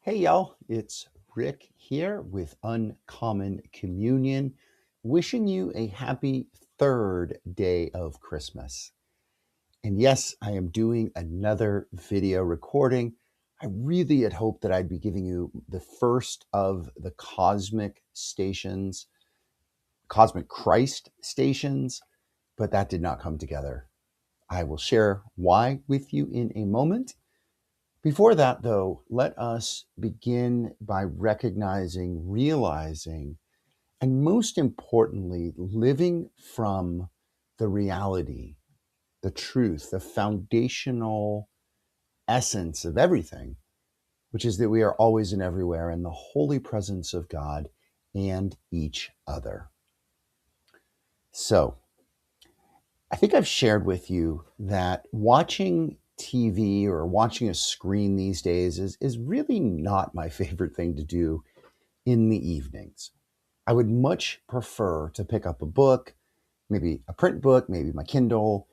Hey y'all, it's Rick here with Uncommon Communion, wishing you a happy third day of Christmas. And yes, I am doing another video recording. I really had hoped that I'd be giving you the first of the Cosmic Christ stations, but that did not come together. I will share why with you in a moment. Before that, though, let us begin by recognizing, realizing, and most importantly, living from the reality, the truth, the foundational essence of everything, which is that we are always and everywhere in the holy presence of God and each other. So, I think I've shared with you that watching TV or watching a screen these days is really not my favorite thing to do in the evenings. I would much prefer to pick up a book, maybe a print book, maybe my Kindle,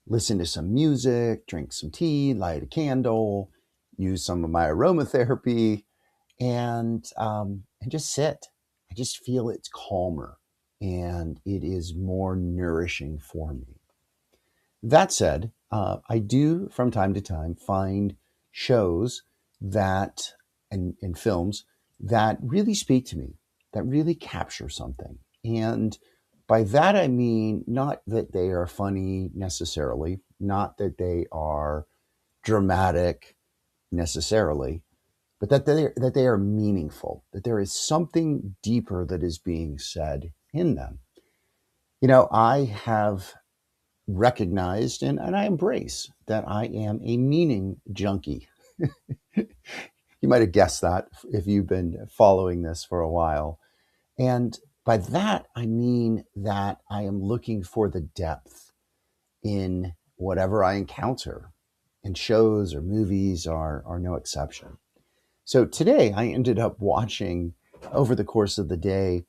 listen to some music, drink some tea, light a candle, use some of my aromatherapy, and just sit. I just feel it's calmer and it is more nourishing for me. That said, I do from time to time find shows that and films that really speak to me, that really capture something. And by that I mean not that they are funny necessarily, not that they are dramatic necessarily, but that they are meaningful, that there is something deeper that is being said in them. I have recognized and I embrace that I am a meaning junkie. You might have guessed that if you've been following this for a while. And by that, I mean that I am looking for the depth in whatever I encounter, and shows or movies are no exception. So today I ended up watching over the course of the day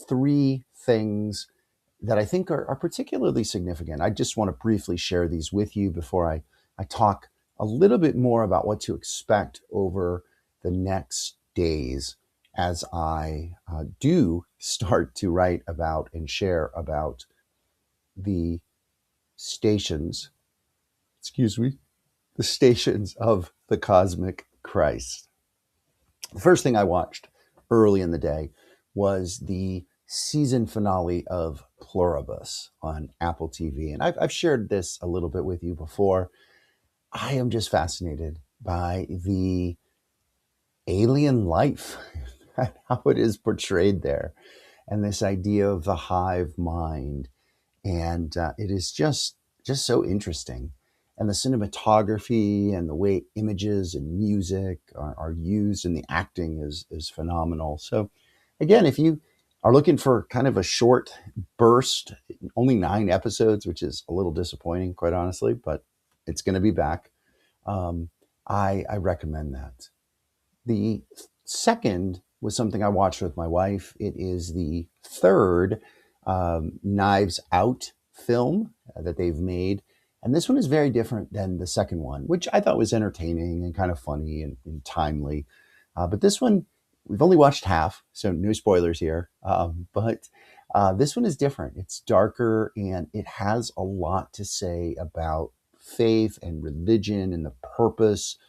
three things that I think are particularly significant. I just want to briefly share these with you before I talk a little bit more about what to expect over the next days as I do start to write about and share about the stations, excuse me, the stations of the cosmic Christ. The first thing I watched early in the day was the season finale of Pluribus on Apple TV. And I've shared this a little bit with you before. I am just fascinated by the alien life, how it is portrayed there, and this idea of the hive mind. And it is just so interesting. And the cinematography and the way images and music are used and the acting is phenomenal. So again, if you are looking for kind of a short burst, only 9 episodes, which is a little disappointing, quite honestly, but it's going to be back. Um, I recommend that. The second was something I watched with my wife. It is the third Knives Out film that they've made. And this one is very different than the second one, which I thought was entertaining and kind of funny and timely. But this one, we've only watched half, so no spoilers here. But this one is different. It's darker and it has a lot to say about faith and religion and the purpose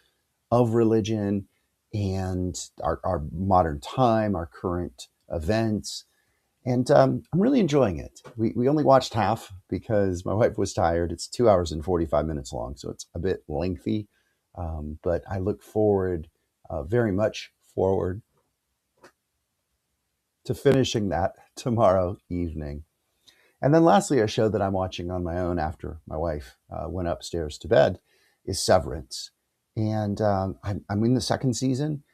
of religion and our modern time, our current events. And I'm really enjoying it. We only watched half because my wife was tired. It's 2 hours and 45 minutes long, so it's a bit lengthy. But I look forward, very much forward, to finishing that tomorrow evening. And then lastly, a show that I'm watching on my own after my wife went upstairs to bed is Severance. And I'm in the second season,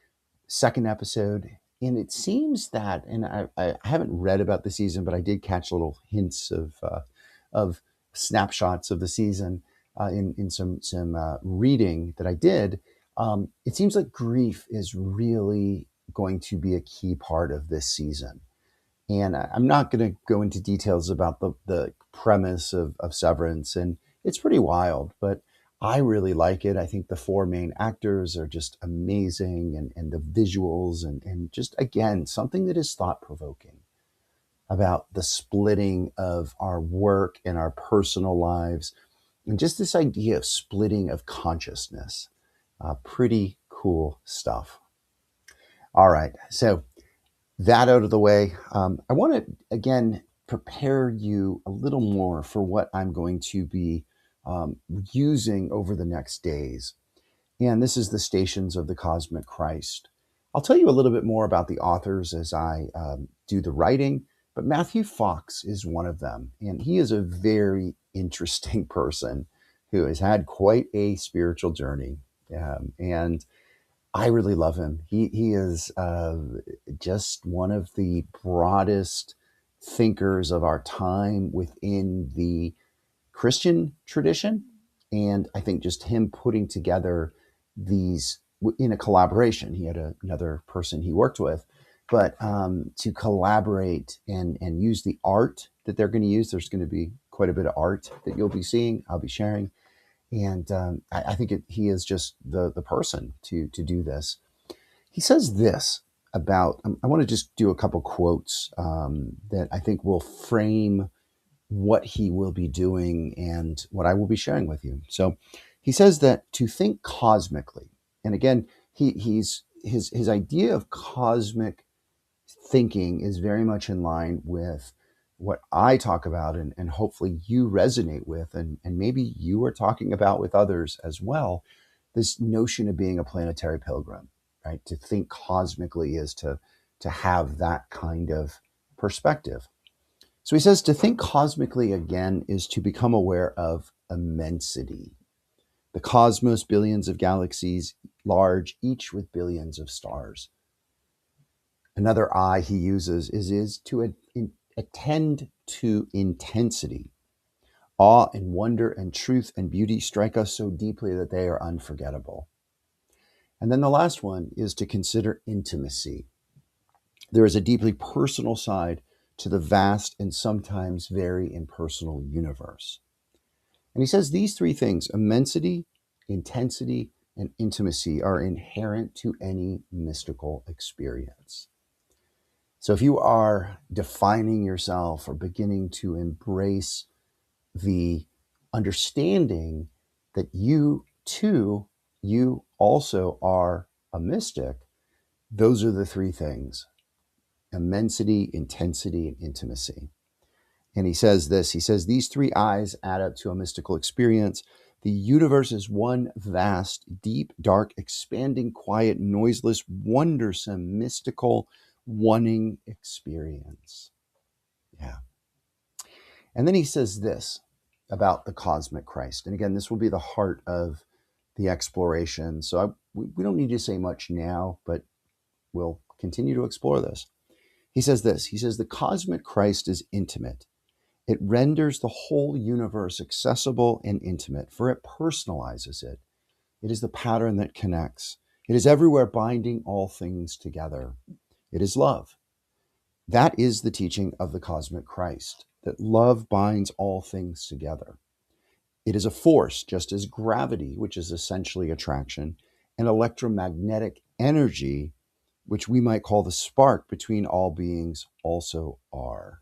second episode. And it seems that, and I haven't read about the season, but I did catch little hints of snapshots of the season in some reading that I did. It seems like grief is really going to be a key part of this season. And I'm not going to go into details about the premise of Severance, and it's pretty wild. But I really like it. I think the four main actors are just amazing, and the visuals, and just, again, something that is thought provoking about the splitting of our work and our personal lives, and just this idea of splitting of consciousness. Pretty cool stuff. All right. So, that out of the way, I want to again prepare you a little more for what I'm going to be using over the next days. And this is the Stations of the Cosmic Christ. I'll tell you a little bit more about the authors as I do the writing, but Matthew Fox is one of them. And he is a very interesting person who has had quite a spiritual journey. And I really love him. He is just one of the broadest thinkers of our time within the Christian tradition. And I think just him putting together these in a collaboration, he had another person he worked with, but to collaborate and use the art that they're going to use. There's going to be quite a bit of art that you'll be seeing, I'll be sharing. And I think he is just the person to do this. He says this about, I want to just do a couple quotes that I think will frame what he will be doing and what I will be sharing with you. So he says that to think cosmically, and again, he's his idea of cosmic thinking is very much in line with what I talk about, and hopefully you resonate with, and maybe you are talking about with others as well. This notion of being a planetary pilgrim, right? To think cosmically is to have that kind of perspective. So he says to think cosmically again is to become aware of immensity. The cosmos, billions of galaxies, large, each with billions of stars. Another I he uses is to attend to intensity. Awe and wonder and truth and beauty strike us so deeply that they are unforgettable. And then the last one is to consider intimacy. There is a deeply personal side to the vast and sometimes very impersonal universe. And he says these three things, immensity, intensity, and intimacy, are inherent to any mystical experience. So if you are defining yourself or beginning to embrace the understanding that you too, you also are a mystic, those are the three things: immensity, intensity, and intimacy. And he says this, he says, these three eyes add up to a mystical experience. The universe is one vast, deep, dark, expanding, quiet, noiseless, wondersome, mystical, wanting experience. Yeah. And then he says this about the cosmic Christ. And again, this will be the heart of the exploration. So we don't need to say much now, but we'll continue to explore this. He says this, he says, the cosmic Christ is intimate. It renders the whole universe accessible and intimate, for it personalizes it. It is the pattern that connects. It is everywhere, binding all things together. It is love. That is the teaching of the cosmic Christ, that love binds all things together. It is a force, just as gravity, which is essentially attraction, and electromagnetic energy, which we might call the spark between all beings, also are.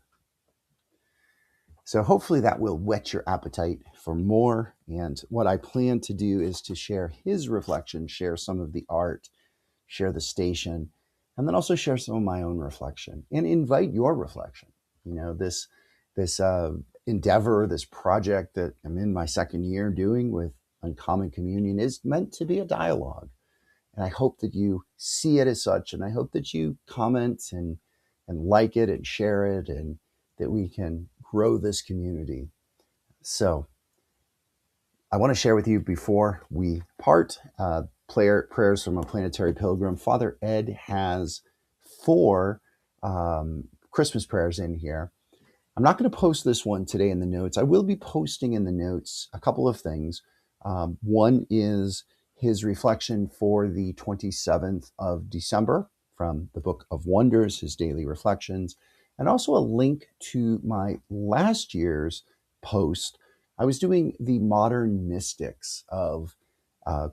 So hopefully that will whet your appetite for more. And what I plan to do is to share his reflection, share some of the art, share the station, and then also share some of my own reflection and invite your reflection. You know, this endeavor, this project that I'm in my second year doing with Uncommon Communion is meant to be a dialogue. And I hope that you see it as such. And I hope that you comment and like it and share it, and that we can grow this community. So I want to share with you before we part prayers from a planetary pilgrim. Father Ed has 4 Christmas prayers in here. I'm not going to post this one today in the notes. I will be posting in the notes a couple of things. One is his reflection for the 27th of December from the Book of Wonders, his daily reflections, and also a link to my last year's post I was doing the modern mystics of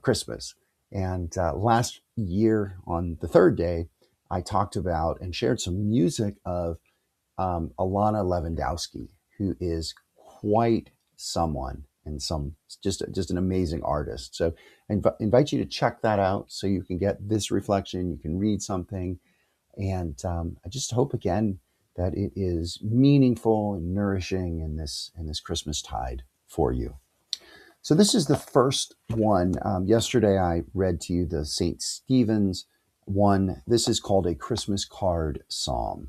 Christmas. And last year on the third day, I talked about and shared some music of Alana Lewandowski, who is quite someone and just an amazing artist. So I invite you to check that out so you can get this reflection. You can read something, and I just hope again that it is meaningful and nourishing in this Christmas tide for you. So this is the first one. Yesterday I read to you the St. Stephen's one. This is called a Christmas card psalm.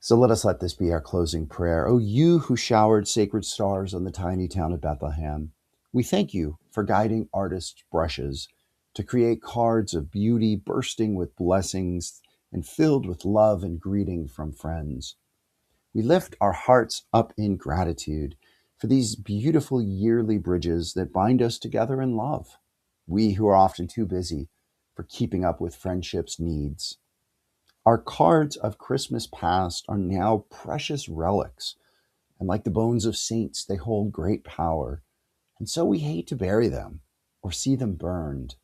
So let this be our closing prayer. O you who showered sacred stars on the tiny town of Bethlehem, we thank you for guiding artists' brushes to create cards of beauty bursting with blessings and filled with love and greeting from friends. We lift our hearts up in gratitude for these beautiful yearly bridges that bind us together in love. We who are often too busy for keeping up with friendship's needs. Our cards of Christmas past are now precious relics, and like the bones of saints, they hold great power. And so we hate to bury them or see them burned.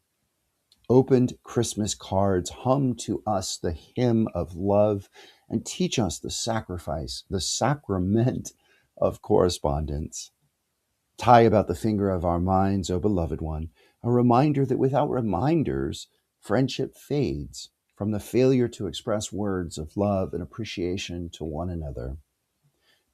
Opened Christmas cards hum to us the hymn of love and teach us the sacrifice, the sacrament of correspondence. Tie about the finger of our minds, O beloved one, a reminder that without reminders, friendship fades from the failure to express words of love and appreciation to one another.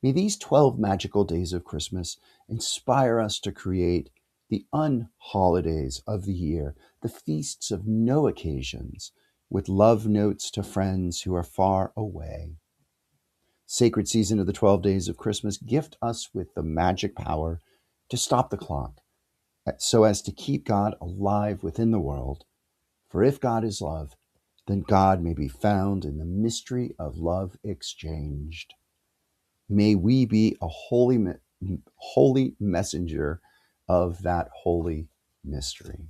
May these 12 magical days of Christmas inspire us to create the unholidays of the year, the feasts of no occasions, with love notes to friends who are far away. Sacred season of the 12 days of Christmas, gift us with the magic power to stop the clock so as to keep God alive within the world. For if God is love, then God may be found in the mystery of love exchanged. May we be a holy messenger of that holy mystery.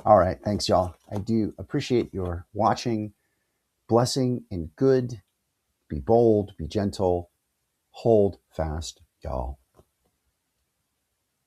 All right, thanks, y'all. I do appreciate your watching. Blessing and good. Be bold, be gentle, hold fast, y'all.